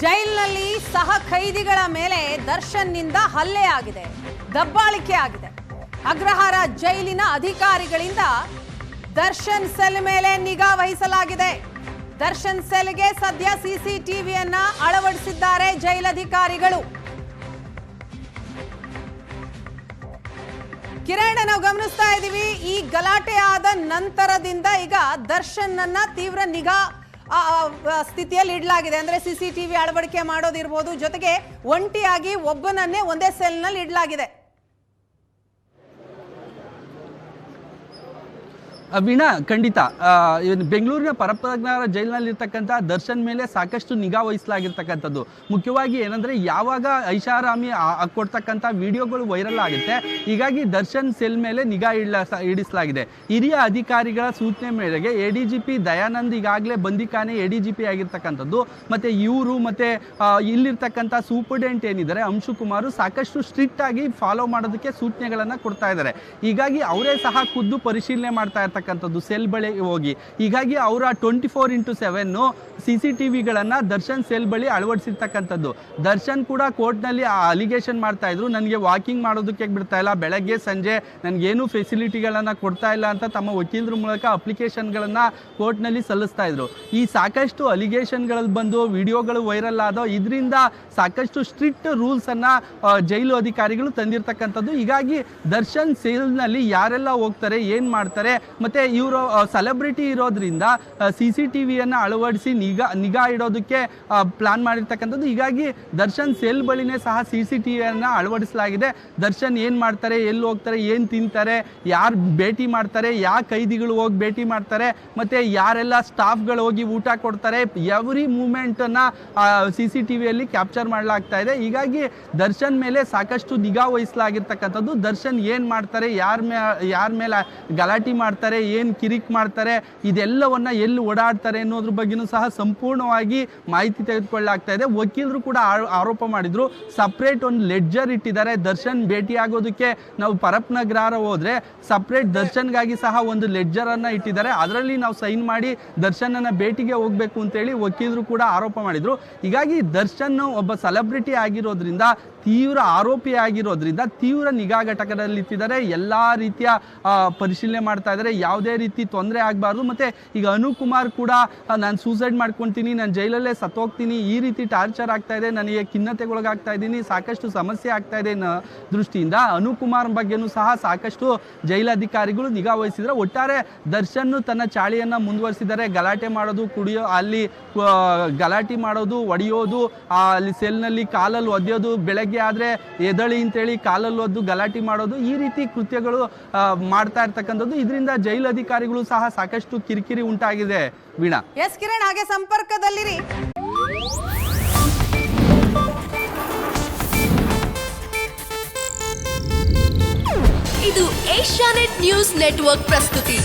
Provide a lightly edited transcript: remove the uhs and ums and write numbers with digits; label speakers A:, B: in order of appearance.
A: ಜೈಲಿನಲ್ಲಿ ಸಹ ಖೈದಿಗಳ ಮೇಲೆ ದರ್ಶನ್ನಿಂದ ಹಲ್ಲೆ ಆಗಿದೆ, ದಬ್ಬಾಳಿಕೆ ಆಗಿದೆ. ಅಗ್ರಹಾರ ಜೈಲಿನ ಅಧಿಕಾರಿಗಳಿಂದ ದರ್ಶನ್ ಸೆಲ್ ಮೇಲೆ ನಿಗಾ ವಹಿಸಲಾಗಿದೆ. ದರ್ಶನ್ ಸೆಲ್ಗೆ ಸದ್ಯ ಸಿಸಿಟಿವಿಯನ್ನ ಅಳವಡಿಸಿದ್ದಾರೆ ಜೈಲಧಿಕಾರಿಗಳು. ಕಿರಣ್, ನಾವು ಗಮನಿಸ್ತಾ ಇದ್ದೀವಿ, ಈ ಗಲಾಟೆ ಆದ ನಂತರದಿಂದ ಈಗ ದರ್ಶನ್ ಅನ್ನ ತೀವ್ರ ನಿಗಾ ಸ್ಥಿತಿಯಲ್ಲಿ ಇಡಲಾಗಿದೆ. ಅಂದ್ರೆ ಸಿಸಿಟಿವಿ ಅಳವಡಿಕೆ ಮಾಡೋದಿರ್ಬೋದು, ಜೊತೆಗೆ ಒಂಟಿಯಾಗಿ ಒಬ್ಬನನ್ನೇ ಒಂದೇ ಸೆಲ್ ನಲ್ಲಿ ಇಡಲಾಗಿದೆ.
B: ವೀಣಾ, ಖಂಡಿತ ಬೆಂಗಳೂರಿನ ಪರಪ್ಪನಗರ ಜೈಲಿನಲ್ಲಿರ್ತಕ್ಕಂಥ ದರ್ಶನ್ ಮೇಲೆ ಸಾಕಷ್ಟು ನಿಗಾ ವಹಿಸಲಾಗಿರ್ತಕ್ಕಂಥದ್ದು. ಮುಖ್ಯವಾಗಿ ಏನಂದರೆ, ಯಾವಾಗ ಐಷಾರಾಮಿ ಕೊಡ್ತಕ್ಕಂಥ ವಿಡಿಯೋಗಳು ವೈರಲ್ ಆಗುತ್ತೆ, ಹೀಗಾಗಿ ದರ್ಶನ್ ಸೆಲ್ ಮೇಲೆ ನಿಗಾ ಇಡಿಸಲಾಗಿದೆ. ಹಿರಿಯ ಅಧಿಕಾರಿಗಳ ಸೂಚನೆ ಮೇರೆಗೆ ADGP ದಯಾನಂದ್ ಈಗಾಗಲೇ ಬಂದಿಖಾನೆ ADGP ಆಗಿರ್ತಕ್ಕಂಥದ್ದು. ಮತ್ತು ಇವರು ಮತ್ತು ಇಲ್ಲಿರ್ತಕ್ಕಂಥ ಸೂಪರ್ಡೆಂಟ್ ಏನಿದ್ದಾರೆ ಅಂಶುಕುಮಾರ್ ಸಾಕಷ್ಟು ಸ್ಟ್ರಿಕ್ಟ್ ಆಗಿ ಫಾಲೋ ಮಾಡೋದಕ್ಕೆ ಸೂಚನೆಗಳನ್ನು ಕೊಡ್ತಾ ಇದ್ದಾರೆ. ಹೀಗಾಗಿ ಅವರೇ ಸಹ ಖುದ್ದು ಪರಿಶೀಲನೆ ಮಾಡ್ತಾ ಇರ್ತಕ್ಕಂಥದ್ದು ಸೆಲ್ ಬಳಿ ಹೋಗಿ. ಹೀಗಾಗಿ ಅವರ 24/7 CCTVಗಳನ್ನು ದರ್ಶನ್ ಸೆಲ್ ಬಳಿ ಅಳವಡಿಸಿರ್ತಕ್ಕಂಥದ್ದು. ದರ್ಶನ್ ಕೂಡ ಕೋರ್ಟ್ನಲ್ಲಿ ಅಲಿಗೇಷನ್ ಮಾಡ್ತಾ ಇದ್ರು, ನನಗೆ ವಾಕಿಂಗ್ ಮಾಡೋದಕ್ಕೆ ಬಿಡ್ತಾ ಇಲ್ಲ, ಬೆಳಗ್ಗೆ ಸಂಜೆ ನನಗೇನು ಫೆಸಿಲಿಟಿಗಳನ್ನು ಕೊಡ್ತಾ ಇಲ್ಲ ಅಂತ ತಮ್ಮ ವಕೀಲರ ಮೂಲಕ ಅಪ್ಲಿಕೇಶನ್ಗಳನ್ನು ಕೋರ್ಟ್ನಲ್ಲಿ ಸಲ್ಲಿಸ್ತಾ ಇದ್ರು. ಈ ಸಾಕಷ್ಟು ಅಲಿಗೇಷನ್ಗಳಲ್ಲಿ ಬಂದು ವಿಡಿಯೋಗಳು ವೈರಲ್ ಆದೋ, ಇದರಿಂದ ಸಾಕಷ್ಟು ಸ್ಟ್ರಿಕ್ಟ್ ರೂಲ್ಸನ್ನು ಜೈಲು ಅಧಿಕಾರಿಗಳು ತಂದಿರತಕ್ಕಂಥದ್ದು. ಹೀಗಾಗಿ ದರ್ಶನ್ ಸೆಲ್ನಲ್ಲಿ ಯಾರೆಲ್ಲ ಹೋಗ್ತಾರೆ, ಏನು ಮಾಡ್ತಾರೆ, ಮತ್ತು ಇವರು ಸೆಲೆಬ್ರಿಟಿ ಇರೋದ್ರಿಂದ CCTVಯನ್ನು ಅಳವಡಿಸಿ ನಿಗಾ ಇಡೋದಕ್ಕೆ ಪ್ಲಾನ್ ಮಾಡಿರ್ತಕ್ಕಂಥದ್ದು. ಹೀಗಾಗಿ ದರ್ಶನ್ ಸೆಲ್ ಬಳಿನೇ ಸಹ CCTVಯನ್ನು ಅಳವಡಿಸಲಾಗಿದೆ. ದರ್ಶನ್ ಏನು ಮಾಡ್ತಾರೆ, ಎಲ್ಲಿ ಹೋಗ್ತಾರೆ, ಏನು ತಿಂತಾರೆ, ಯಾರು ಭೇಟಿ ಮಾಡ್ತಾರೆ, ಯಾವ ಕೈದಿಗಳು ಹೋಗಿ ಭೇಟಿ ಮಾಡ್ತಾರೆ, ಮತ್ತು ಯಾರೆಲ್ಲ ಸ್ಟಾಫ್ಗಳು ಹೋಗಿ ಊಟ ಕೊಡ್ತಾರೆ, ಎವ್ರಿ ಮೂಮೆಂಟನ್ನು CCTVಯಲ್ಲಿ ಕ್ಯಾಪ್ಚರ್ ಮಾಡಲಾಗ್ತಾ ಇದೆ. ಹೀಗಾಗಿ ದರ್ಶನ್ ಮೇಲೆ ಸಾಕಷ್ಟು ನಿಗಾ ವಹಿಸಲಾಗಿರ್ತಕ್ಕಂಥದ್ದು. ದರ್ಶನ್ ಏನು ಮಾಡ್ತಾರೆ, ಯಾರ ಮೇಲೆ ಗಲಾಟೆ ಮಾಡ್ತಾರೆ, ಏನು ಕಿರಿಕ್ ಮಾಡ್ತಾರೆ, ಇದೆಲ್ಲವನ್ನು ಎಲ್ಲಿ ಓಡಾಡ್ತಾರೆ ಅನ್ನೋದ್ರ ಬಗ್ಗೆನೂ ಸಹ ಸಂಪೂರ್ಣವಾಗಿ ಮಾಹಿತಿ ತೆಗೆದುಕೊಳ್ಳಲಾಗ್ತಾ ಇದೆ. ವಕೀಲರು ಕೂಡ ಆರೋಪ ಮಾಡಿದ್ರು, ಸಪ್ರೇಟ್ ಒಂದು ಲೆಡ್ಜರ್ ಇಟ್ಟಿದ್ದಾರೆ. ದರ್ಶನ್ ಭೇಟಿ ಆಗೋದಕ್ಕೆ ನಾವು ಪರಪ್ಪನಗರ ಹೋದ್ರೆ ಸಪ್ರೇಟ್ ದರ್ಶನ್ಗಾಗಿ ಸಹ ಒಂದು ಲೆಡ್ಜರನ್ನು ಇಟ್ಟಿದ್ದಾರೆ, ಅದರಲ್ಲಿ ನಾವು ಸೈನ್ ಮಾಡಿ ದರ್ಶನನ ಭೇಟಿಗೆ ಹೋಗಬೇಕು ಅಂತೇಳಿ ವಕೀಲರು ಕೂಡ ಆರೋಪ ಮಾಡಿದ್ರು. ಹೀಗಾಗಿ ದರ್ಶನ್ ಒಬ್ಬ ಸೆಲೆಬ್ರಿಟಿ ಆಗಿರೋದ್ರಿಂದ, ತೀವ್ರ ಆರೋಪಿ ಆಗಿರೋದ್ರಿಂದ ತೀವ್ರ ನಿಗಾ ಘಟಕದಲ್ಲಿ ಇಟ್ಟಿದ್ದಾರೆ. ಎಲ್ಲ ರೀತಿಯ ಪರಿಶೀಲನೆ ಮಾಡ್ತಾ ಇದ್ದಾರೆ, ಯಾವುದೇ ರೀತಿ ತೊಂದರೆ ಆಗಬಾರ್ದು. ಮತ್ತು ಈಗ ಅನುಕುಮಾರ್ ಕೂಡ ನಾನು ಸೂಸೈಡ್ ಮಾಡ್ಕೊತೀನಿ, ನಾನು ಜೈಲಲ್ಲೇ ಸತ್ತೋಗ್ತೀನಿ, ಈ ರೀತಿ ಟಾರ್ಚರ್ ಆಗ್ತಾ ಇದೆ, ನನಗೆ ಖಿನ್ನತೆಗೊಳಗಾಗ್ತಾ ಇದ್ದೀನಿ, ಸಾಕಷ್ಟು ಸಮಸ್ಯೆ ಆಗ್ತಾ ಇದೆ ಅನ್ನೋ ದೃಷ್ಟಿಯಿಂದ ಅನುಕುಮಾರ್ ಬಗ್ಗೆನೂ ಸಹ ಸಾಕಷ್ಟು ಜೈಲಧಿಕಾರಿಗಳು ನಿಗಾ ವಹಿಸಿದರೆ. ಒಟ್ಟಾರೆ ದರ್ಶನ್ ತನ್ನ ಚಾಳಿಯನ್ನು ಮುಂದುವರಿಸಿದ್ದಾರೆ. ಗಲಾಟೆ ಮಾಡೋದು, ಅಲ್ಲಿ ಗಲಾಟೆ ಮಾಡೋದು, ಹೊಡೆಯೋದು, ಅಲ್ಲಿ ಸೆಲ್ನಲ್ಲಿ ಕಾಲಲ್ಲಿ ಒದ್ದೆಯೋದು, ಬೆಳಗ್ಗೆ ಆದರೆ ಎದಳಿ ಅಂತೇಳಿ ಕಾಲಲ್ಲಿ ಒದ್ದು ಗಲಾಟೆ ಮಾಡೋದು, ಈ ರೀತಿ ಕೃತ್ಯಗಳು ಮಾಡ್ತಾ ಇರ್ತಕ್ಕಂಥದ್ದು. ಇದರಿಂದ ಜೈಲು ಅಧಿಕಾರಿಗಳು ಸಹ ಸಾಕಷ್ಟು ಕಿರಿಕಿರಿ ಉಂಟಾಗಿದೆ. ವೀಣಾ,
A: ಎಸ್ ಕಿರಣ್, ಹಾಗೆ ಸಂಪರ್ಕದಲ್ಲಿರಿ.
C: ಇದು ಏಷ್ಯಾನೆಟ್ ನ್ಯೂಸ್ ನೆಟ್ವರ್ಕ್ ಪ್ರಸ್ತುತಿ.